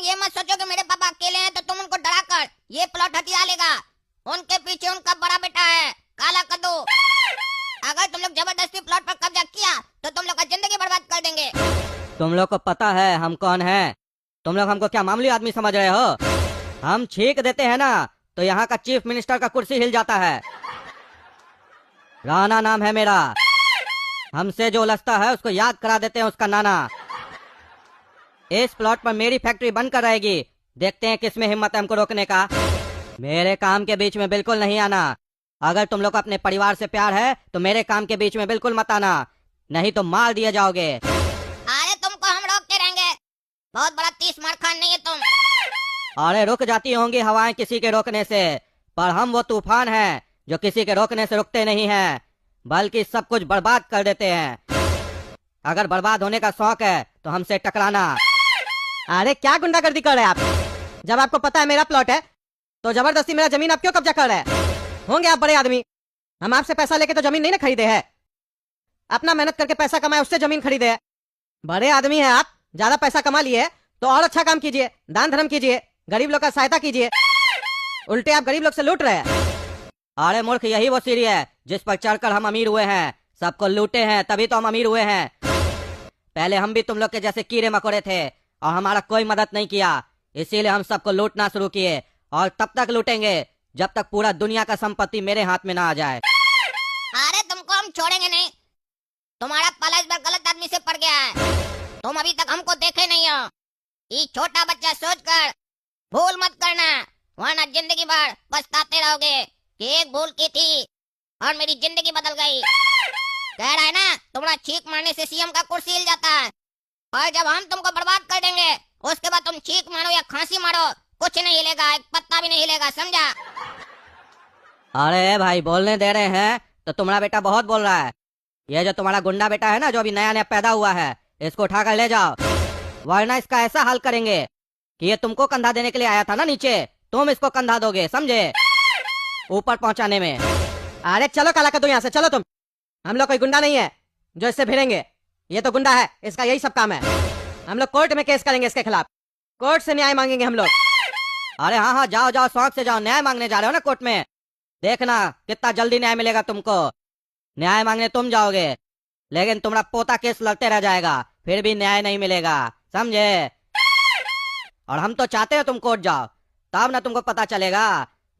ये मत सोचो कि मेरे पापा अकेले हैं तो तुम उनको डराकर ये प्लॉट हथिया लेगा। उनके पीछे उनका बड़ा बेटा है काला कद्दू। अगर तुम लोग जबरदस्ती प्लॉट पर कब्जा किया तो तुम लोग का जिंदगी बर्बाद कर देंगे। तुम लोग को पता है हम कौन है? तुम लोग हमको क्या मामूली आदमी समझ रहे हो? हम छींक देते हैं ना तो यहाँ का चीफ मिनिस्टर का कुर्सी हिल जाता है। राणा नाम है मेरा। हमसे जो उलझता है उसको याद करा देते हैं उसका नाना। इस प्लॉट पर मेरी फैक्ट्री बनकर रहेगी। देखते हैं किसमें हिम्मत है हमको रोकने का। मेरे काम के बीच में बिल्कुल नहीं आना। अगर तुम लोग को अपने परिवार से प्यार है तो मेरे काम के बीच में बिल्कुल मत आना, नहीं तो मार दिए जाओगे। अरे तुमको हम रोकते रहेंगे, बहुत बड़ा 30 मार खान नहीं है तुम। अरे रुक जाती होंगी हवाएं किसी के रोकने से, पर हम वो तूफान हैं जो किसी के रोकने से रुकते नहीं हैं, बल्कि सब कुछ बर्बाद कर देते हैं। अगर बर्बाद होने का शौक है तो हमसे टकराना। अरे क्या गुंडागर्दी कर रहे हैं आप? जब आपको पता है मेरा प्लॉट है तो जबरदस्ती मेरा जमीन आप क्यों कब्जा कर रहे हैं? होंगे आप बड़े आदमी, हम आपसे पैसा लेके तो जमीन नहीं ना खरीदे है, अपना मेहनत करके पैसा कमाए उससे जमीन खरीदे है। बड़े आदमी है आप, ज्यादा पैसा कमा लिए तो और अच्छा काम कीजिए, दान धर्म कीजिए, गरीब लोग का सहायता कीजिए। उल्टे आप गरीब लोग से लूट रहे हैं। अरे मूर्ख, यही वो सीढ़ी है जिस पर चढ़कर हम अमीर हुए हैं। सबको लूटे हैं तभी तो हम अमीर हुए हैं। पहले हम भी तुम लोग के जैसे कीड़े मकोड़े थे और हमारा कोई मदद नहीं किया, इसीलिए हम सबको लूटना शुरू किए और तब तक लूटेंगे जब तक पूरा दुनिया का संपत्ति मेरे हाथ में ना आ जाए। अरे तुमको हम छोड़ेंगे नहीं। तुम्हारा पाला इस बार गलत आदमी से पड़ गया है। तुम अभी तक हमको देखे नहीं हो। ये छोटा बच्चा सोचकर भूल मत करना, वरना जिंदगी भर पछताते रहोगे कि एक भूल की थी और मेरी जिंदगी बदल गई। कह रहा है ना, तुम्हारा छींक मारने से सीएम का कुर्सी हिल जाता है, और जब हम तुमको बर्बाद कर देंगे उसके बाद तुम छींक मारो या खांसी मारो, कुछ नहीं हिलेगा, एक पत्ता भी नहीं हिलेगा, समझा? अरे भाई, बोलने दे रहे हैं तो तुम्हारा बेटा बहुत बोल रहा है। ये जो तुम्हारा गुंडा बेटा है ना, जो अभी नया नया पैदा हुआ है, इसको उठाकर ले जाओ, वरना इसका ऐसा हाल करेंगे कि ये तुमको कंधा देने के लिए आया था ना नीचे, तुम इसको कंधा दोगे, समझे? ऊपर पहुंचाने में। अरे चलो काला कद्दू यहाँ से, चलो तुम। हम लोग कोई गुंडा नहीं है जो इससे भिड़ेंगे। ये तो गुंडा है, इसका यही सब काम है। हम लोग कोर्ट में केस करेंगे इसके खिलाफ, कोर्ट से न्याय मांगेंगे हम लोग। अरे हाँ हाँ, जाओ जाओ, शौक से जाओ। न्याय मांगने जा रहे हो ना कोर्ट में, देखना कितना जल्दी न्याय मिलेगा तुमको। न्याय मांगने तुम जाओगे लेकिन तुम्हारा पोता केस लड़ते रह जाएगा, फिर भी न्याय नहीं मिलेगा, समझे? और हम तो चाहते हो तुम कोर्ट जाओ, तब ना तुमको पता चलेगा।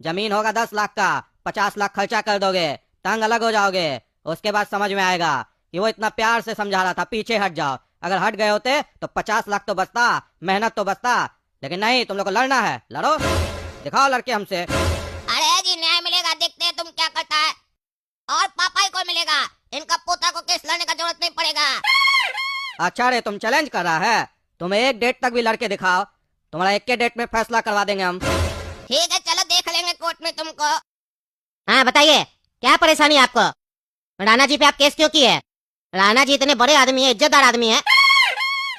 जमीन होगा 10 लाख का, 50 लाख खर्चा कर दोगे, तंग अलग हो जाओगे। उसके बाद समझ में आएगा कि वो इतना प्यार से समझा रहा था, पीछे हट जाओ। अगर हट गए होते तो 50 लाख तो बचता, मेहनत तो बचता, लेकिन नहीं, तुम लोग को लड़ना है, लड़ो, दिखाओ लड़के हमसे। अरे जी, न्याय मिलेगा, देखते हैं तुम क्या करता है। और पापा ही को मिलेगा, इनका पोता को केस लड़ने का जरूरत नहीं पड़ेगा। अच्छा रे, तुम चैलेंज कर रहा है? तुम एक डेट तक भी लड़के दिखाओ, तुम्हारा एक के डेट में फैसला करवा देंगे हम। ठीक है, चलो देख लेंगे कोर्ट में तुमको। हाँ बताइए, क्या परेशानी है आपको? राणा जी पे आप केस क्यों किए? राणा जी इतने बड़े आदमी है, इज्जतदार आदमी है,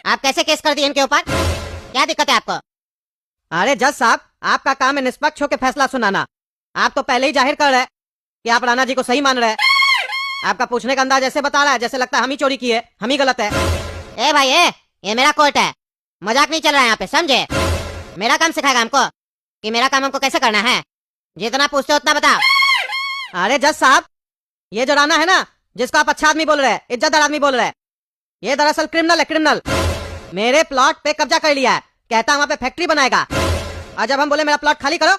आप कैसे केस कर दिए इनके ऊपर? क्या दिक्कत है आपको? अरे जज साहब, आपका काम है निष्पक्ष होकर फैसला सुनाना। आप तो पहले ही जाहिर कर रहे हैं कि आप राणा जी को सही मान रहे हैं। आपका पूछने का अंदाज ऐसे बता रहा है जैसे लगता है हम ही चोरी किए, हम ही गलत है। ए भाई ये मेरा कोर्ट है, मजाक नहीं चल रहा है यहाँ पे, समझे? मेरा काम सिखाएगा हमको कि मेरा काम हमको कैसे करना है? जितना पूछते हो उतना बताओ। अरे जज साहब, ये जो राणा है ना, जिसको आप अच्छा आदमी बोल रहे हैं, इज्जतदार आदमी बोल रहे हैं, ये दरअसल क्रिमिनल है, क्रिमिनल। मेरे प्लॉट पे कब्जा कर लिया है, कहता है वहाँ पे फैक्ट्री बनाएगा। और जब हम बोले मेरा प्लॉट खाली करो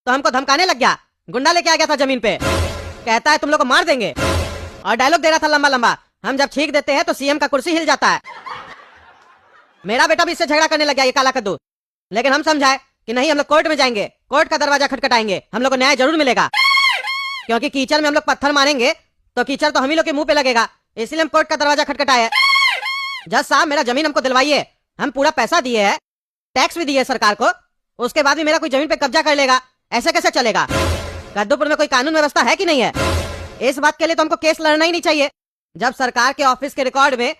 तो हमको धमकाने लग गया, गुंडा लेके आ गया था जमीन पे, कहता है तुम लोग को मार देंगे, और डायलॉग दे रहा था लंबा लंबा, हम जब छींक देते हैं तो सीएम का कुर्सी हिल जाता है। मेरा बेटा भी इससे झगड़ा करने लग गया, ये काला कद्दू, लेकिन हम समझाए कि नहीं, हम लोग कोर्ट में जाएंगे, कोर्ट का दरवाजा खटखटाएंगे, हम लोग को न्याय जरूर मिलेगा। क्योंकि कीचड़ में हम लोग पत्थर मारेंगे तो कीचड़ तो हम ही लोग के मुंह पे लगेगा, इसलिए हम कोर्ट का दरवाजा खटखटाए। जज साहब, मेरा जमीन हमको दिलवाइए, हम पूरा पैसा दिए है, टैक्स भी दिए सरकार को, उसके बाद भी मेरा कोई जमीन पे कब्जा कर लेगा, ऐसे कैसे चलेगा? कद्दूपुर में कोई कानून व्यवस्था है कि नहीं है? इस बात के लिए तो हमको केस लड़ना ही नहीं चाहिए। जब सरकार के ऑफिस के रिकॉर्ड में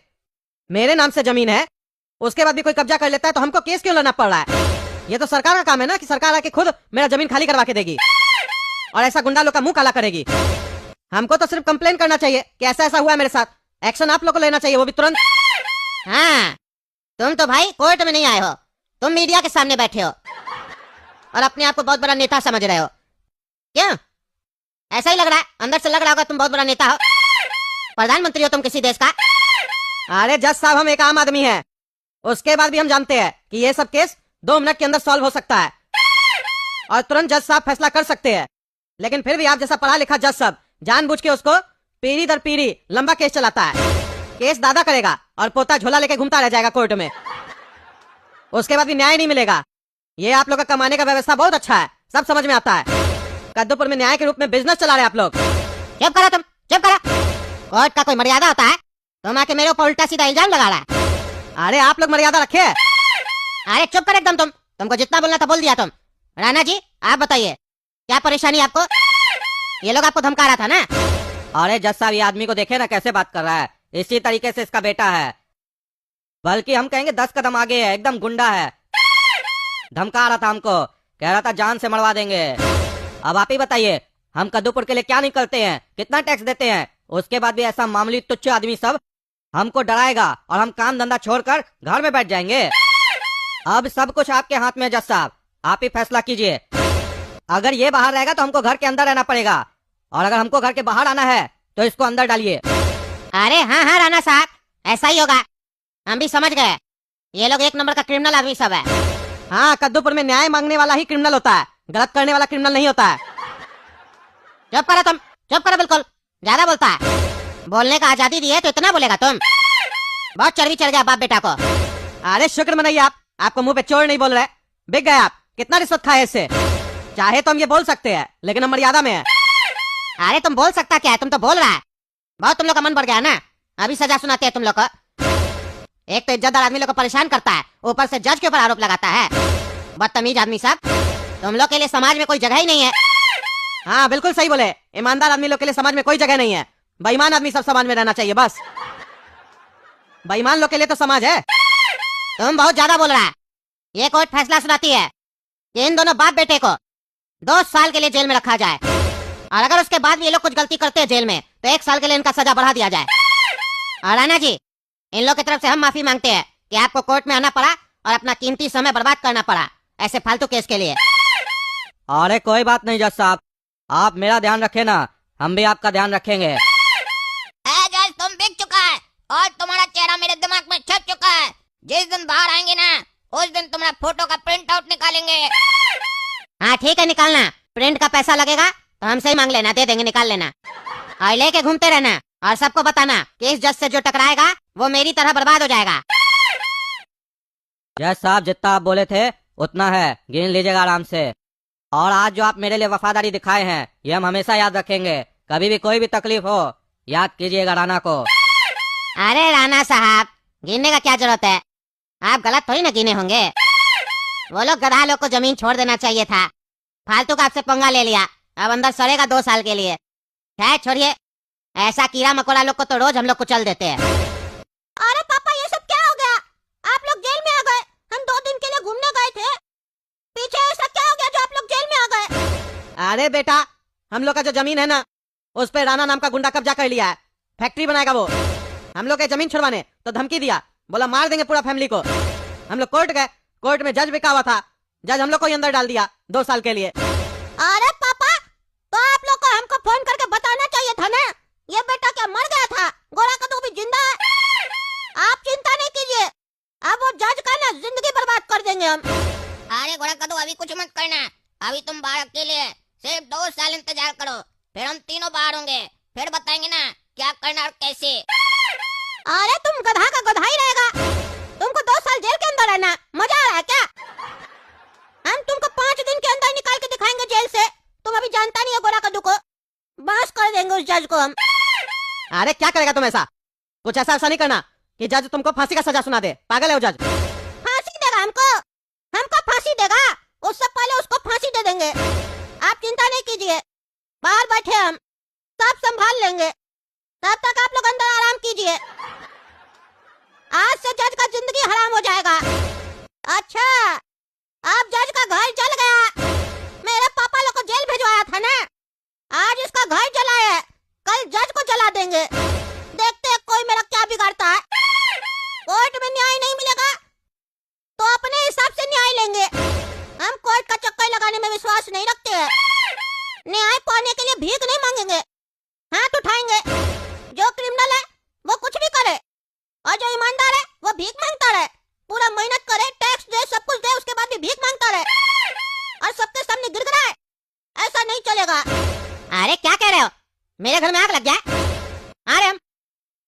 मेरे नाम से जमीन है, उसके बाद भी कोई कब्जा कर लेता है तो हमको केस क्यों लड़ना पड़ रहा है? ये तो सरकार का काम है ना कि सरकार आके खुद मेरा जमीन खाली करवा के देगी और ऐसा गुंडा लोग का मुंह काला करेगी। हमको तो सिर्फ कंप्लेन करना चाहिए कि ऐसा ऐसा हुआ है मेरे साथ, एक्शन आप लोग को लेना चाहिए, वो भी तुरंत। हाँ, तुम तो भाई कोर्ट में नहीं आए हो, तुम मीडिया के सामने बैठे हो और अपने आप को बहुत बड़ा नेता समझ रहे हो। क्यों? ऐसा ही लग रहा है, अंदर से लग रहा होगा तुम बहुत बड़ा नेता हो, प्रधानमंत्री हो तुम किसी देश का। अरे जज साहब, हम एक आम आदमी हैं, उसके बाद भी हम जानते हैं कि ये सब केस 2 मिनट के अंदर सॉल्व हो सकता है और तुरंत जज साहब फैसला कर सकते हैं। लेकिन फिर भी आप जैसा पढ़ा लिखा जज साहब जानबूझ के उसको पीढ़ी दर पीढ़ी लंबा केस चलाता है। केस दादा करेगा और पोता झोला लेके घूमता रह जाएगा कोर्ट में, उसके बाद भी न्याय नहीं मिलेगा। ये आप लोग का कमाने का व्यवस्था बहुत अच्छा है, सब समझ में आता है। कद्दूपुर में न्याय के रूप में बिजनेस चला रहे आप लोग। चुप करो तुम, चुप करो। कोर्ट का कोई मर्यादा होता है? तुम आके मेरे ऊपर उल्टा सीधा इल्जाम लगा रहा है। अरे आप लोग मर्यादा रखे। अरे चुप कर एकदम, तुमको जितना बोलना था बोल दिया तुम। राणा जी आप बताइए, क्या परेशानी आपको? ये लोग आपको धमका रहा था ना? अरे जज साहब, ये आदमी को देखे ना कैसे बात कर रहा है, इसी तरीके से इसका बेटा है, बल्कि हम कहेंगे 10 कदम आगे है, एकदम गुंडा है। धमका रहा था हमको, कह रहा था जान से मरवा देंगे। अब आप ही बताइए, हम कद्दूपुर के लिए क्या नहीं करते हैं, कितना टैक्स देते हैं, उसके बाद भी ऐसा मामूली तुच्छ आदमी सब हमको डराएगा और हम काम धंधा छोड़कर घर में बैठ जाएंगे। अब सब कुछ आपके हाथ में है जज साहब, आप ही फैसला कीजिए। अगर ये बाहर रहेगा तो हमको घर के अंदर रहना पड़ेगा, और अगर हमको घर के बाहर आना है तो इसको अंदर डालिए। अरे हाँ हाँ राणा साहब, ऐसा ही होगा, हम भी समझ गए। ये लोग एक नंबर का क्रिमिनल आदमी सब है। हाँ, कद्दूपुर में न्याय मांगने वाला ही क्रिमिनल होता है, गलत करने वाला क्रिमिनल नहीं होता है। चुप करो तुम, चुप करो, बिल्कुल ज्यादा बोलता है। बोलने का आजादी दी है तो इतना बोलेगा तुम? बहुत चर्बी चढ़ गया बाप बेटा को। अरे शुक्र मनाइए आप, आपको मुंह पे चोर नहीं बोल रहे, बिक गए आप। कितना रिश्वत खाए इससे? चाहे तो हम ये बोल सकते हैं, लेकिन हम मर्यादा में है। अरे तुम बोल सकता क्या है, तुम तो बोल रहा है। बहुत तुम लोग का मन बढ़ गया ना, अभी सजा सुनाते हैं तुम लोग को। एक तो इज्जतदार आदमी लोग को परेशान करता है, ऊपर से जज के ऊपर आरोप लगाता है। बदतमीज आदमी सब, तुम लोग के लिए समाज में कोई जगह ही नहीं है। हाँ बिल्कुल सही बोले, ईमानदार आदमी लोग के लिए समाज में कोई जगह नहीं है, बेईमान आदमी सब समाज में रहना चाहिए बस। बेईमान लोग के लिए तो समाज है। तुम बहुत ज्यादा बोल रहा है। ये कोर्ट फैसला सुनाती है कि इन दोनों बाप बेटे को 2 साल के लिए जेल में रखा जाए, और अगर उसके बाद भी ये लोग कुछ गलती करते हैं जेल में तो 1 साल के लिए इनका सजा बढ़ा दिया जाए। और राणा जी, इन लोग की तरफ से हम माफी मांगते हैं कि आपको कोर्ट में आना पड़ा और अपना कीमती समय बर्बाद करना पड़ा ऐसे फालतू केस के लिए। अरे कोई बात नहीं जज साहब, आप मेरा ध्यान रखें ना, हम भी आपका ध्यान रखेंगे। जज तुम बिक चुका है और तुम्हारा चेहरा मेरे दिमाग में छप चुका है। जिस दिन बाहर आएंगे ना, उस दिन तुम्हारा फोटो का प्रिंट आउट निकालेंगे। हाँ ठीक है, निकालना। प्रिंट का पैसा लगेगा तो हमसे ही मांग लेना, दे देंगे, निकाल लेना। और लेके घूमते रहना और सबको बताना कि इस जज से जो टकराएगा वो मेरी तरह बर्बाद हो जाएगा। जज साहब, जितना आप बोले थे उतना है, गिन लीजिएगा आराम से। और आज जो आप मेरे लिए वफादारी दिखाए हैं, ये हम हमेशा याद रखेंगे। कभी भी कोई भी तकलीफ हो, याद कीजिएगा राणा को। अरे राणा साहब, गिनने का क्या जरूरत है, आप गलत थोड़ी ना गिने होंगे। वो लोग गधा लोग को जमीन छोड़ देना चाहिए था, फालतू का आपसे पंगा ले लिया, अब अंदर सड़ेगा 2 साल के लिए। खैर छोड़िए, ऐसा कीड़ा मकोड़ा लोग को तो रोज हम लोग कुचल देते हैं। अरे पापा, ये सब क्या हो गया? आप लोग जेल में आ गए, हम 2 दिन के लिए घूमने गए थे। पीछे ऐसा क्या हो गया जो आप लोग जेल में आ गए? अरे बेटा, हम लोग का जो जमीन है ना, उस पे राणा नाम का गुंडा कब्जा कर लिया है, फैक्ट्री बनाएगा वो। हम लोग के जमीन छुड़वाने तो धमकी दिया, बोला मार देंगे पूरा फैमिली को। हम लोग कोर्ट गए, कोर्ट में जज बिका हुआ था, जज हम लोग को ही अंदर डाल दिया 2 साल के लिए। अरे पापा, तो आप लोग को हमको फोन करके बताना चाहिए था ना, ये बेटा क्या मर गया था, गोरा कद्दू भी जिंदा है। आप चिंता नहीं कीजिए, अब वो जज का ना जिंदगी बर्बाद कर देंगे हम। अरे घोड़ा कदू, अभी कुछ मत करना, अभी तुम बाहर अकेले हैं, सिर्फ 2 साल इंतजार करो, फिर हम तीनों बाहर होंगे, फिर बताएंगे ना क्या करना और कैसे। अरे तुम गधा का गधा ही रहेगा, तुमको 2 साल जेल के अंदर रहना मजा आ रहा है क्या? हम तुमको 5 दिन के अंदर निकाल के दिखाएंगे जेल से, तुम अभी जानता नहीं है गोरा कद्दू को, बस कर देंगे उस जज को हम। अरे क्या करेगा तुम ऐसा? कुछ ऐसा नहीं करना कि जज तुमको फांसी का सजा सुना दे, पागल है वो जज। फांसी देगा हमको, हमको फांसी देगा, उससे पहले उसको फांसी दे देंगे। आप चिंता नहीं कीजिए, बाहर बैठे हम सब संभाल लेंगे, तब तक आप लोग अंदर आराम कीजिए। आज से जज का जिंदगी हराम हो जाएगा। अच्छा, अब जज का घर जल गया, मेरे पापा लोग को जेल भिजवाया था ना, आज इसका घर जला है, कल जज को जला देंगे। देखते हैं कोई मेरा क्या बिगाड़ता है। कोर्ट में न्याय नहीं मिलेगा तो अपने हिसाब से न्याय मेरे घर में आग लग गया। अरे हम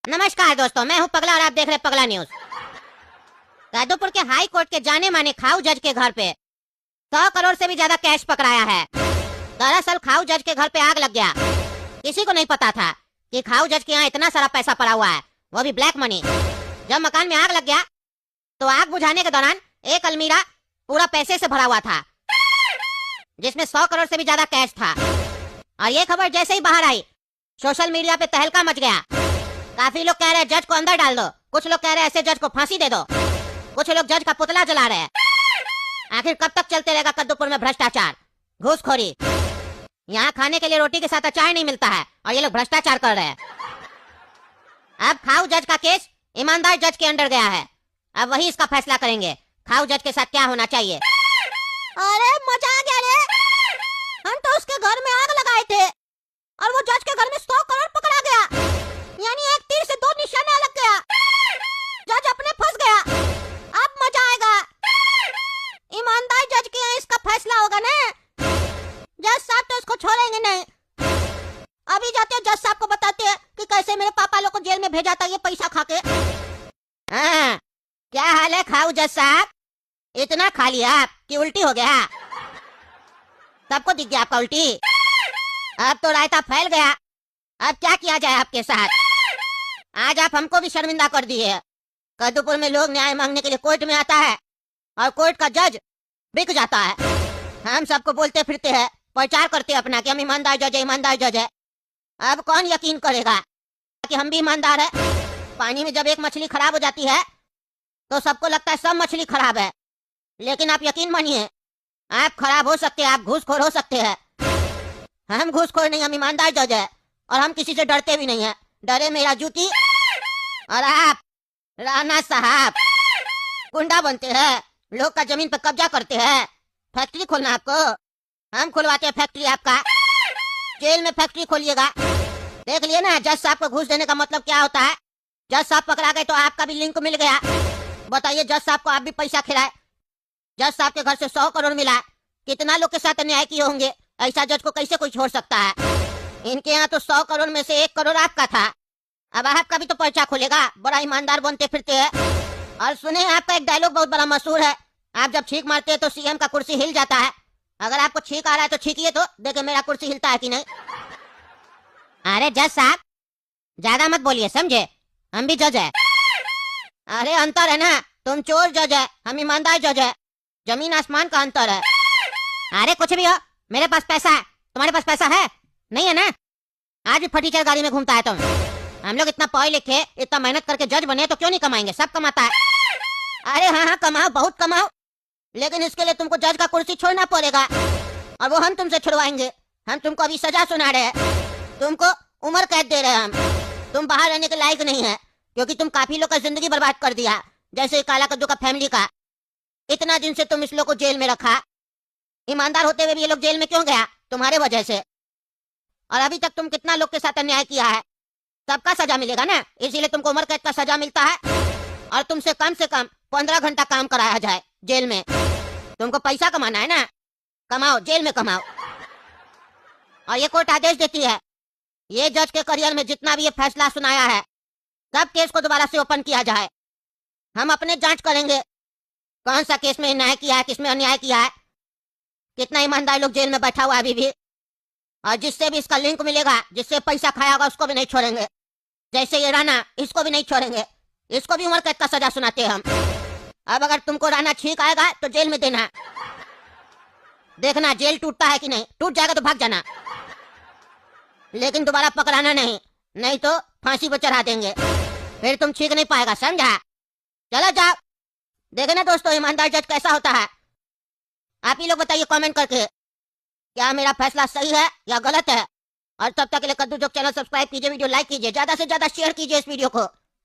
नमस्कार दोस्तों, मैं हूं पगला और आप देख रहे हैं पगला न्यूज। कैदोपुर के हाई कोर्ट के जाने माने खाऊ जज के घर पे 100 करोड़ से भी ज्यादा कैश पकड़ाया है। दरअसल खाऊ जज के घर पे आग लग गया। किसी को नहीं पता था कि खाऊ जज के यहाँ इतना सारा पैसा पड़ा हुआ है, वो भी ब्लैक मनी। जब मकान में आग लग गया तो आग बुझाने के दौरान एक अलमीरा पूरा पैसे से भरा हुआ था, जिसमें 100 करोड़ से भी ज्यादा कैश था। और ये खबर जैसे ही बाहर आई, सोशल मीडिया पे तहलका मच गया। काफी लोग कह रहे हैं जज को अंदर डाल दो, कुछ लोग कह रहे हैं ऐसे जज को फांसी दे दो, कुछ लोग जज का पुतला जला रहे हैं। आखिर कब तक चलते रहेगा कद्दूपुर में भ्रष्टाचार, घूसखोरी? यहाँ खाने के लिए रोटी के साथ अचार नहीं मिलता है और ये लोग भ्रष्टाचार कर रहे हैं। अब खाऊ जज का केस ईमानदार जज के अंडर गया है। अब वही इसका फैसला करेंगे खाऊ जज के साथ क्या होना चाहिए। अरे मजा आ गया रे, हम तो उसके घर में आग लगाए थे और वो जज के घर में 100 करोड़ पकड़ा गया। यानी एक तीर से 2 निशाना लग गया। जज अपने फंस गया। अब मजा आएगा। ईमानदार जज के यहाँ इसका फैसला होगा ना। जज साहब तो इसको छोड़ेंगे नहीं। अभी जाते जज साहब को बताते हैं कि कैसे मेरे पापा लोग को जेल में भेजा था ये पैसा खा के। हाँ, क्या हाल है खाऊ जज साहब? इतना खा लिया आप कि उल्टी हो गया? सबको दिख गया आपका उल्टी? अब तो रायता फैल गया। अब क्या किया जाए आपके साथ? आज आप हमको भी शर्मिंदा कर दिए। कद्दूपुर में लोग न्याय मांगने के लिए कोर्ट में आता है और कोर्ट का जज बिक जाता है। हम सबको बोलते फिरते हैं, प्रचार करते अपना कि हम ईमानदार जज है, ईमानदार जज है। अब कौन यकीन करेगा कि हम भी ईमानदार है? पानी में जब एक मछली खराब हो जाती है तो सबको लगता है सब मछली खराब है, लेकिन आप यकीन मानिए आप खराब हो सकते हैं, आप घूसखोर हो सकते हैं। हम घूसखोर नहीं, हम ईमानदार जज है और हम किसी से डरते भी नहीं है। डरे मेरा जूती और आप राणा साहब गुंडा बनते हैं, लोग का जमीन पर कब्जा करते हैं। फैक्ट्री खोलना आपको, हम खुलवाते हैं फैक्ट्री आपका। जेल में फैक्ट्री खोलिएगा। देख लिए ना जज साहब को घूस देने का मतलब क्या होता है। जज साहब पकड़ा गए तो आपका भी लिंक मिल गया। बताइए जज साहब को आप भी पैसा खिलाए। जज साहब के घर से 100 करोड़ मिला। कितना लोग के साथ अन्याय किए होंगे, ऐसा जज को कैसे कोई छोड़ सकता है? इनके यहाँ तो 100 करोड़ में से 1 करोड़ आपका था। अब आपका भी तो पर्चा खुलेगा। बड़ा ईमानदार बनते फिरते हैं। और सुने आपका एक डायलॉग बहुत बड़ा मशहूर है, आप जब छींक मारते हैं तो सीएम का कुर्सी हिल जाता है। अगर आपको छींक आ रहा है तो छींकिए तो देखे मेरा कुर्सी हिलता है कि नहीं। अरे जज साहब ज्यादा मत बोलिए, समझे? हम भी जज है। अरे अंतर है ना, तुम चोर जज है, हम ईमानदार जज है। जमीन आसमान का अंतर है। अरे कुछ भी हो, मेरे पास पैसा है, तुम्हारे पास पैसा है नहीं है ना? आज भी फटीचर गाड़ी में घूमता है तुम। हम लोग इतना पढ़े लिखे, इतना मेहनत करके जज बने तो क्यों नहीं कमाएंगे? सब कमाता है। अरे हाँ हाँ कमाओ, बहुत कमाओ, लेकिन इसके लिए तुमको जज का कुर्सी छोड़ना पड़ेगा और वो हम तुमसे छुड़वाएंगे। हम तुमको अभी सजा सुना रहे हैं, तुमको उम्र कैद दे रहे हैं हम। तुम बाहर रहने के लायक नहीं है क्योंकि तुम काफी लोग का जिंदगी बर्बाद कर दिया, जैसे काला कद्दू का फैमिली का। इतना दिन से तुम इस लोग को जेल में रखा। ईमानदार होते हुए भी ये लोग जेल में क्यों गया? तुम्हारे वजह से। और अभी तक तुम कितना लोग के साथ अन्याय किया है, सबका सजा मिलेगा ना। इसीलिए तुमको उम्र कैद का सजा मिलता है और तुमसे कम 15 घंटा काम कराया जाए जेल में। तुमको पैसा कमाना है ना, कमाओ, जेल में कमाओ। और ये कोर्ट आदेश देती है ये जज के करियर में जितना भी ये फैसला सुनाया है सब केस को दोबारा से ओपन किया जाए। हम अपने जांच करेंगे कौन सा केस में न्याय किया है, किसमें अन्याय किया है, कितना ईमानदार लोग जेल में बैठा हुआ है अभी भी। और जिससे भी इसका लिंक मिलेगा, जिससे पैसा खाया होगा, उसको भी नहीं छोड़ेंगे। जैसे ये राणा, इसको भी नहीं छोड़ेंगे, इसको भी उम्र कैद का सजा सुनाते हैं हम। अब अगर तुमको राणा छींक आएगा तो जेल में देना, देखना जेल टूटता है कि नहीं। टूट जाएगा तो भाग जाना, लेकिन दोबारा पकड़ाना नहीं, नहीं तो फांसी पर चढ़ा देंगे, फिर तुम छींक नहीं पाएगा, समझा? चलो जाओ। देखे ना दोस्तों ईमानदार जज कैसा होता है। आप ही लोग बताइए कमेंट करके क्या मेरा फैसला सही है या गलत है। और तब तक के लिए कद्दू जोक चैनल सब्सक्राइब कीजिए, वीडियो लाइक कीजिए, ज्यादा से ज्यादा शेयर कीजिए इस वीडियो को।